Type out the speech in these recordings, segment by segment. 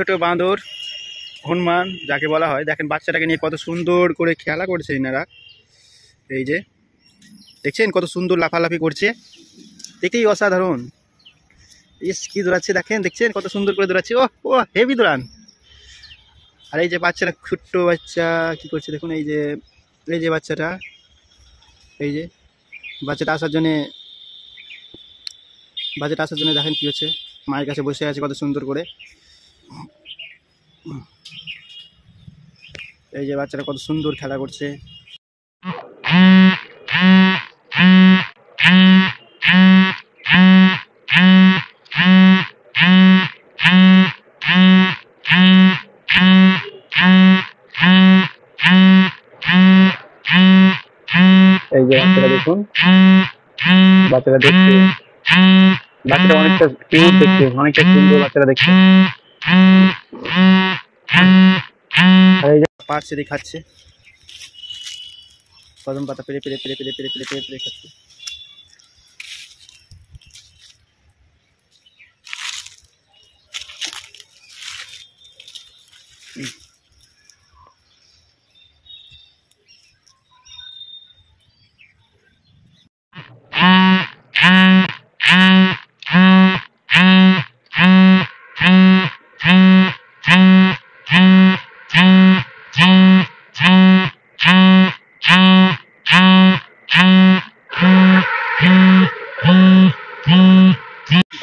ছোট বাঁদর হনুমান যাকে বলা হয়, দেখেন বাচ্চাটাকে নিয়ে কত সুন্দর করে খেলা করছে এনারা। এই যে দেখছেন কত সুন্দর লাফালাফি করছে, দেখেই অসাধারণ। ইস কি দৌড়াচ্ছে দেখেন, দেখছেন কত সুন্দর করে দৌড়াচ্ছে। ও ও হেভি দৌড়ান। আর এই যে বাচ্চারা, ছোট্ট বাচ্চা কি করছে দেখুন। এই যে বাচ্চাটা, এই যে বাচ্চাটা আসার জন্যে দেখেন কি হচ্ছে। মায়ের কাছে বসে আছে কত সুন্দর করে। এই যে বাচ্চারা কত সুন্দর খেলা করছে। এই যে বাচ্চারা দেখুন, বাচ্চারা দেখছে, বাচ্চাটা অনেকটা কিউট দেখতে, অনেকটা সুন্দর বাচ্চারা দেখছে। আর এই যে পার্সে দেখাচ্ছে, কদম পাতা পেরে পেরে পেরে পেরে পেরে পেরে পেরে পেরে খাচ্ছে।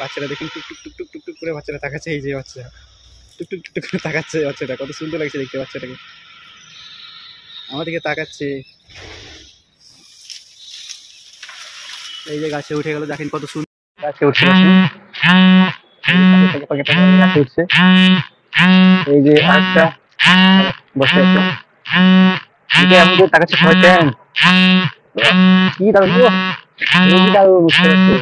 বাচ্চারা দেখুন টুকটুক টুকটুক টুকটুক করে বাচ্চারা তাকাচ্ছে। এই যে বাচ্চা টুকটুক টুকটুক করে তাকাচ্ছে, বাচ্চাটা কত সুন্দর লাগছে দেখতে। বাচ্চাটাকে আমাদেরকে তাকাচ্ছে। এই যে গাছে উঠে গেল, দেখেন কত সুন্দর গাছে উঠছে। গাছে উঠছে। এই যে আরেকটা বসে আছে, আমাদের তাকাচ্ছে শয়তান। কি দারুণ, কি দারুণ বুঝতে পারছে।